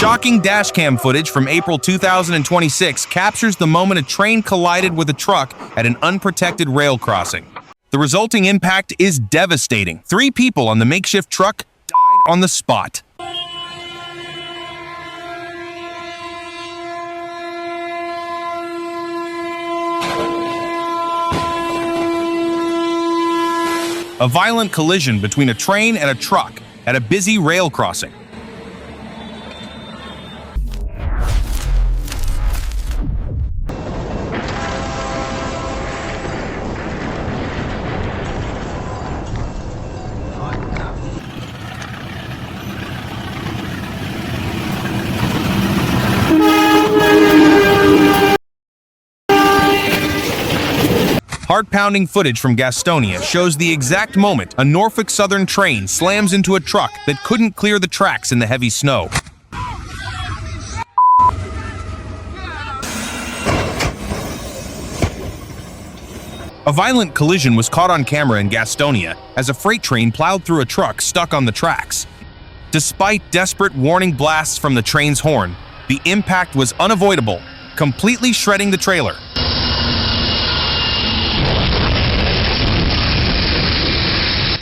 Shocking dashcam footage from April 2026 captures the moment a train collided with a truck at an unprotected rail crossing. The resulting impact is devastating. 3 people on the makeshift truck died on the spot. A violent collision between a train and a truck at a busy rail crossing. Heart-pounding footage from Gastonia shows the exact moment a Norfolk Southern train slams into a truck that couldn't clear the tracks in the heavy snow. A violent collision was caught on camera in Gastonia as a freight train plowed through a truck stuck on the tracks. Despite desperate warning blasts from the train's horn, the impact was unavoidable, completely shredding the trailer.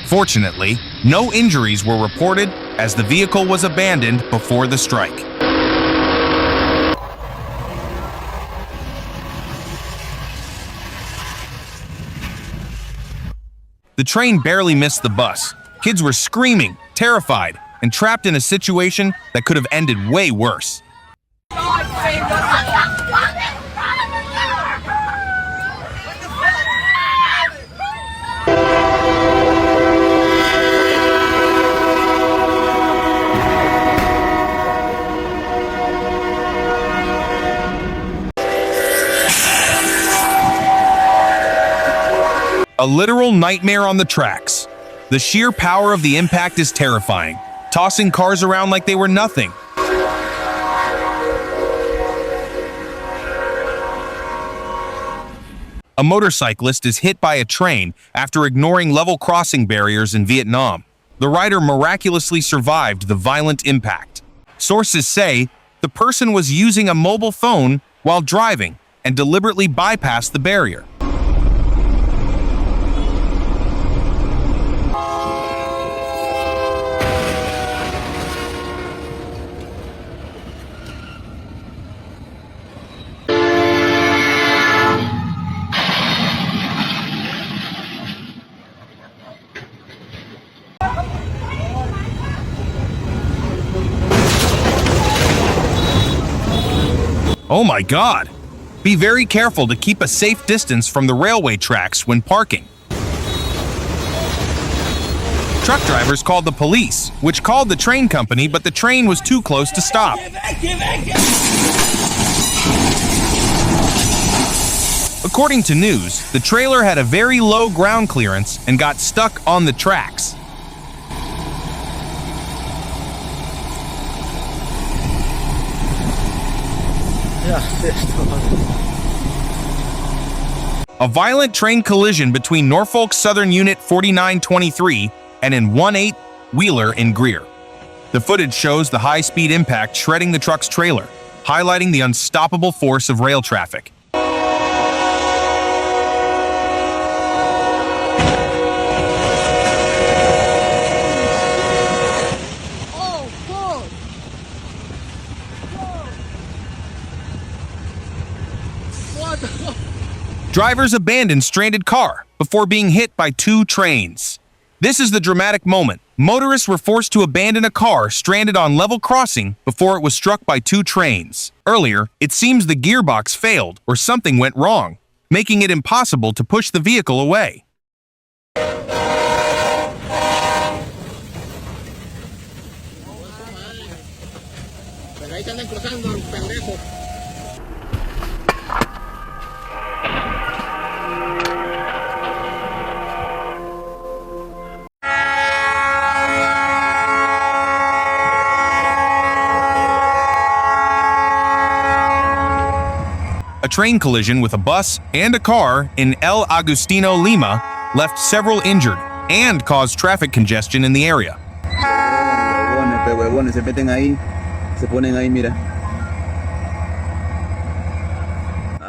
Fortunately, no injuries were reported as the vehicle was abandoned before the strike. The train barely missed the bus. Kids were screaming, terrified, and trapped in a situation that could have ended way worse. A literal nightmare on the tracks. The sheer power of the impact is terrifying, tossing cars around like they were nothing. A motorcyclist is hit by a train after ignoring level crossing barriers in Vietnam. The rider miraculously survived the violent impact. Sources say the person was using a mobile phone while driving and deliberately bypassed the barrier. Oh my God! Be very careful to keep a safe distance from the railway tracks when parking. Truck drivers called the police, which called the train company, but the train was too close to stop. According to news, the trailer had a very low ground clearance and got stuck on the tracks. A violent train collision between Norfolk Southern Unit 4923 and an 1/8 Wheeler in Greer. The footage shows the high-speed impact shredding the truck's trailer, highlighting the unstoppable force of rail traffic. Drivers abandoned stranded car before being hit by 2 trains. This is the dramatic moment. Motorists were forced to abandon a car stranded on level crossing before it was struck by 2 trains. Earlier, it seems the gearbox failed or something went wrong, making it impossible to push the vehicle away. A train collision with a bus and a car in El Agustino, Lima, left several injured and caused traffic congestion in the area. Se ponen ahí, mira.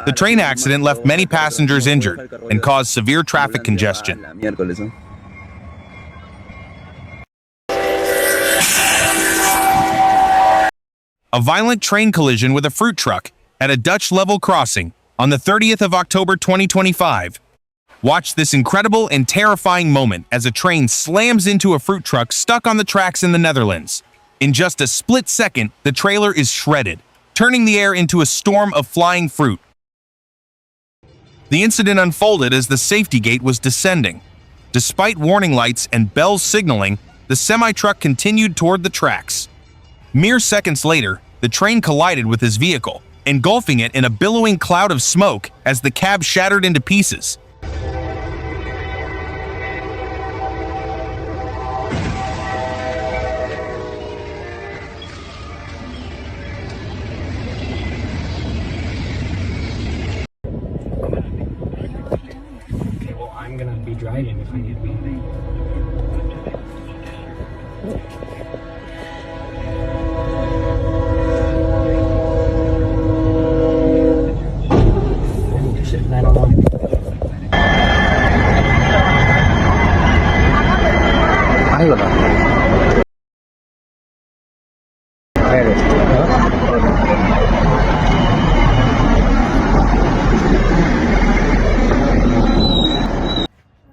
The train accident left many passengers injured and caused severe traffic congestion. A violent train collision with a fruit truck at a Dutch level crossing on the 30th of October 2025. Watch this incredible and terrifying moment as a train slams into a fruit truck stuck on the tracks in the Netherlands. In just a split second, the trailer is shredded, turning the air into a storm of flying fruit. The incident unfolded as the safety gate was descending. Despite warning lights and bells signaling, the semi-truck continued toward the tracks. Mere seconds later, the train collided with his vehicle, engulfing it in a billowing cloud of smoke as the cab shattered into pieces. Okay, well, I'm gonna be driving if I need to be. Shit, I don't know. Ahí va.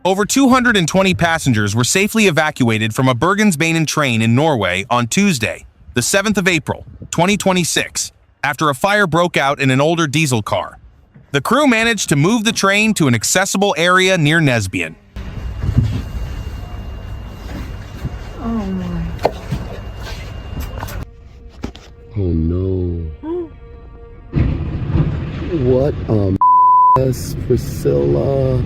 Over 220 passengers were safely evacuated from a Bergensbanen train in Norway on Tuesday, the 7th of April, 2026, after a fire broke out in an older diesel car. The crew managed to move the train to an accessible area near Nesbyen. Oh my. Oh no. What a mess, Priscilla.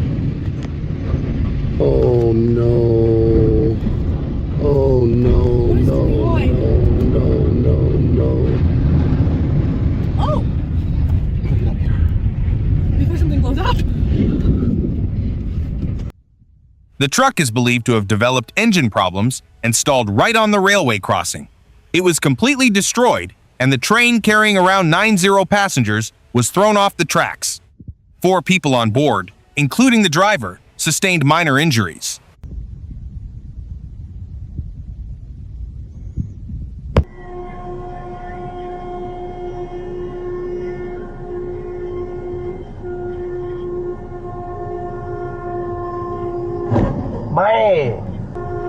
Oh no. Oh no, no, no, no, no. Oh! Before something blows up. The truck is believed to have developed engine problems and stalled right on the railway crossing. It was completely destroyed, and the train carrying around 90 passengers was thrown off the tracks. 4 people on board, including the driver, sustained minor injuries.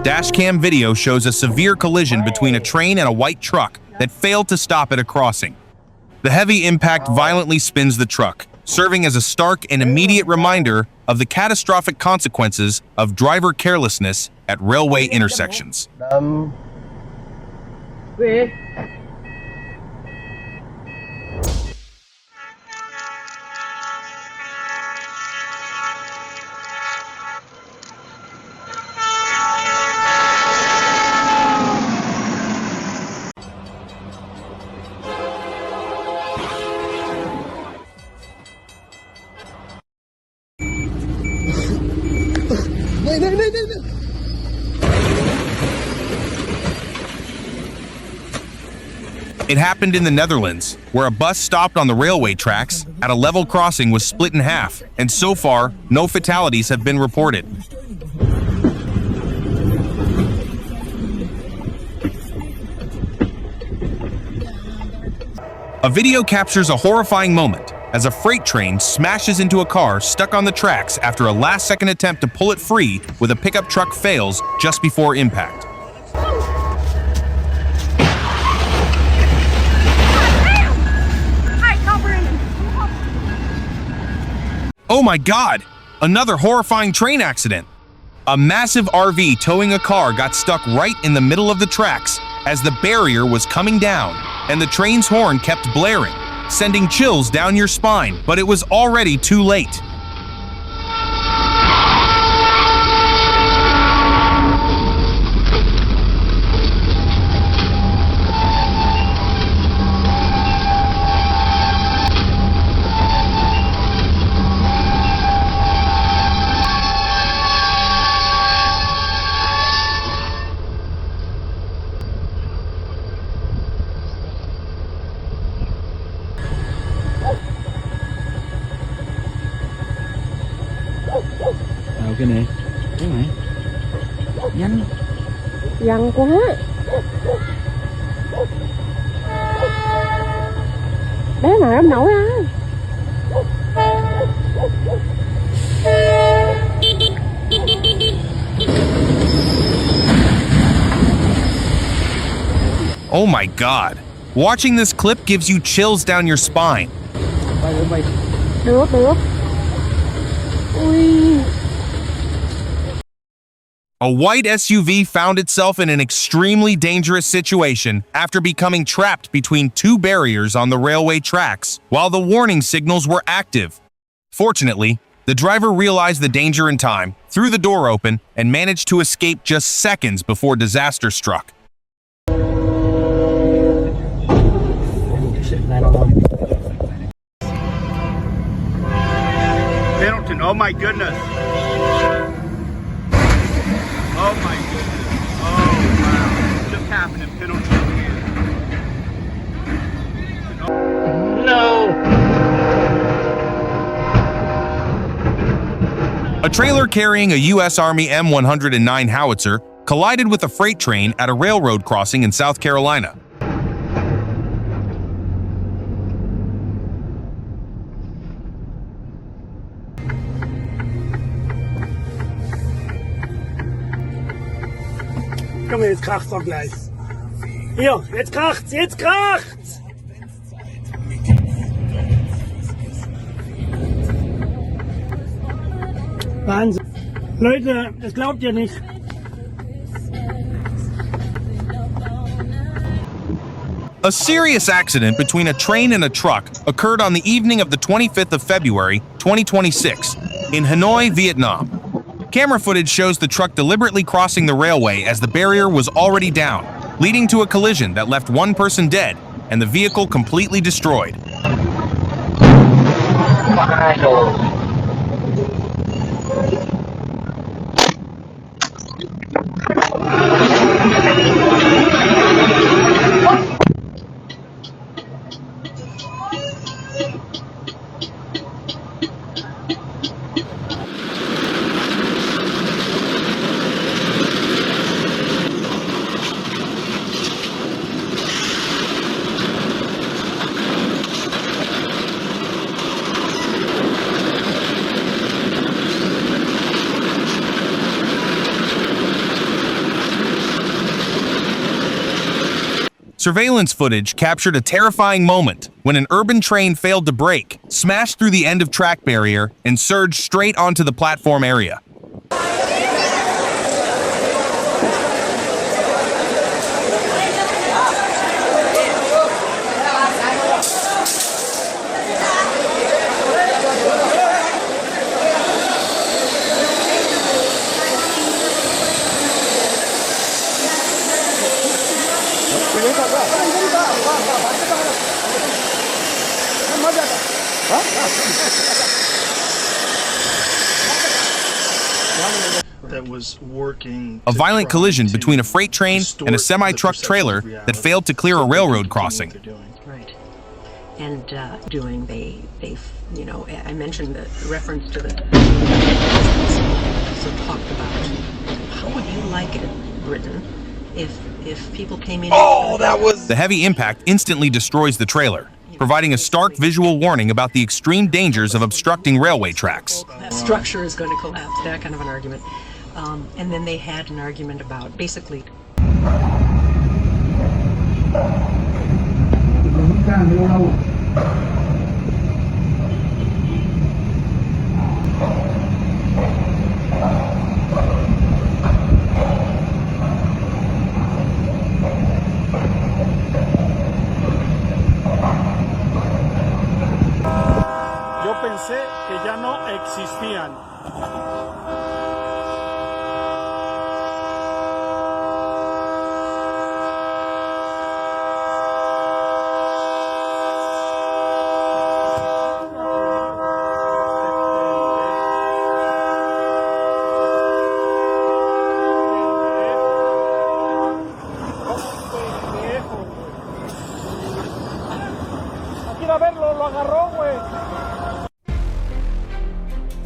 Dashcam video shows a severe collision between a train and a white truck that failed to stop at a crossing. The heavy impact violently spins the truck, serving as a stark and immediate reminder of the catastrophic consequences of driver carelessness at railway intersections. It happened in the Netherlands, where a bus stopped on the railway tracks at a level crossing was split in half, and so far, no fatalities have been reported. A video captures a horrifying moment as a freight train smashes into a car stuck on the tracks after a last-second attempt to pull it free with a pickup truck fails just before impact. Oh my God! Another horrifying train accident! A massive RV towing a car got stuck right in the middle of the tracks as the barrier was coming down, and the train's horn kept blaring, sending chills down your spine, but it was already too late. cái này nhanh Dằn quá. Bé nào em nổi á. Oh my god. Watching this clip gives you chills down your spine. Được. Ui. A white SUV found itself in an extremely dangerous situation after becoming trapped between two barriers on the railway tracks while the warning signals were active. Fortunately, the driver realized the danger in time, threw the door open, and managed to escape just seconds before disaster struck. Pendleton, oh my goodness. Oh my goodness. Oh wow. Just happened in Pendleton. A trailer carrying a U.S. Army M109 howitzer collided with a freight train at a railroad crossing in South Carolina. Komm, jetzt kracht's doch gleich. Hier, jetzt kracht's, jetzt kracht's! Wahnsinn. Leute, das glaubt ihr nicht. A serious accident between a train and a truck occurred on the evening of the 25th of February, 2026, in Hanoi, Vietnam. Camera footage shows the truck deliberately crossing the railway as the barrier was already down, leading to a collision that left one person dead and the vehicle completely destroyed. Surveillance footage captured a terrifying moment when an urban train failed to brake, smashed through the end-of-track barrier, and surged straight onto the platform area. That was working. A violent collision between a freight train and a semi-truck trailer that failed to clear a railroad crossing. Right. And they, you know, I mentioned the reference to the also talked about how would you like it, Britain, if people came in. The heavy impact instantly destroys the trailer, providing a stark visual warning about the extreme dangers of obstructing railway tracks. That structure is going to collapse, that kind of an argument. And then they had an argument about basically Yo pensé que ya no existían.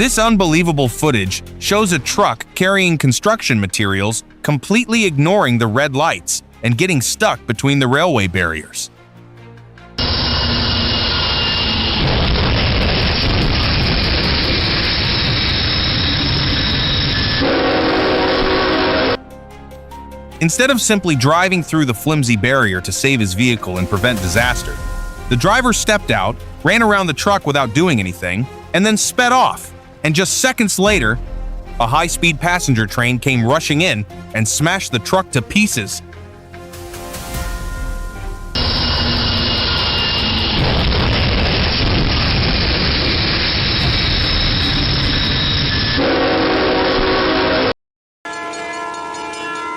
This unbelievable footage shows a truck carrying construction materials completely ignoring the red lights and getting stuck between the railway barriers. Instead of simply driving through the flimsy barrier to save his vehicle and prevent disaster, the driver stepped out, ran around the truck without doing anything, and then sped off. And just seconds later, a high-speed passenger train came rushing in and smashed the truck to pieces.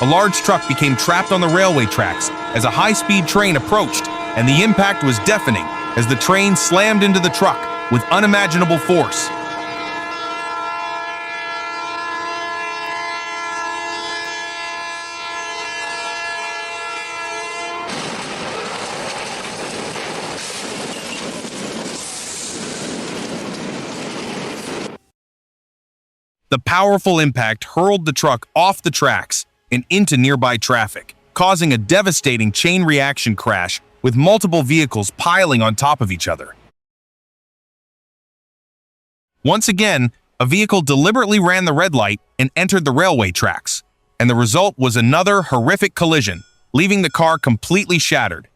A large truck became trapped on the railway tracks as a high-speed train approached, and the impact was deafening as the train slammed into the truck with unimaginable force. The powerful impact hurled the truck off the tracks and into nearby traffic, causing a devastating chain reaction crash with multiple vehicles piling on top of each other. Once again, a vehicle deliberately ran the red light and entered the railway tracks, and the result was another horrific collision, leaving the car completely shattered.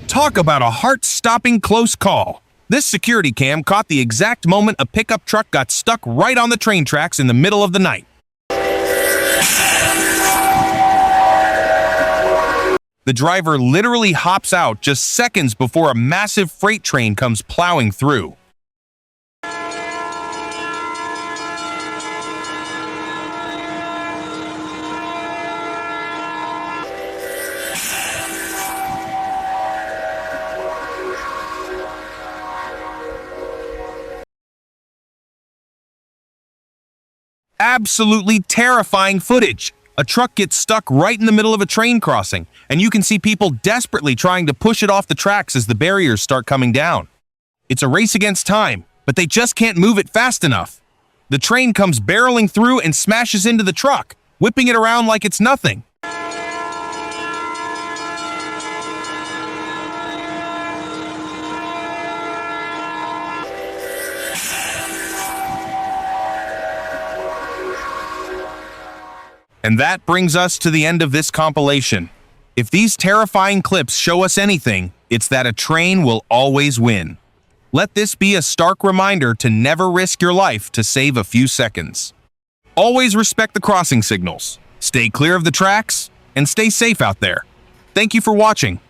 Talk about a heart-stopping close call. This security cam caught the exact moment a pickup truck got stuck right on the train tracks in the middle of the night. The driver literally hops out just seconds before a massive freight train comes plowing through. Absolutely terrifying footage. A truck gets stuck right in the middle of a train crossing, and you can see people desperately trying to push it off the tracks as the barriers start coming down. It's a race against time, but they just can't move it fast enough. The train comes barreling through and smashes into the truck, whipping it around like it's nothing. And that brings us to the end of this compilation. If these terrifying clips show us anything, it's that a train will always win. Let this be a stark reminder to never risk your life to save a few seconds. Always respect the crossing signals, stay clear of the tracks, and stay safe out there. Thank you for watching.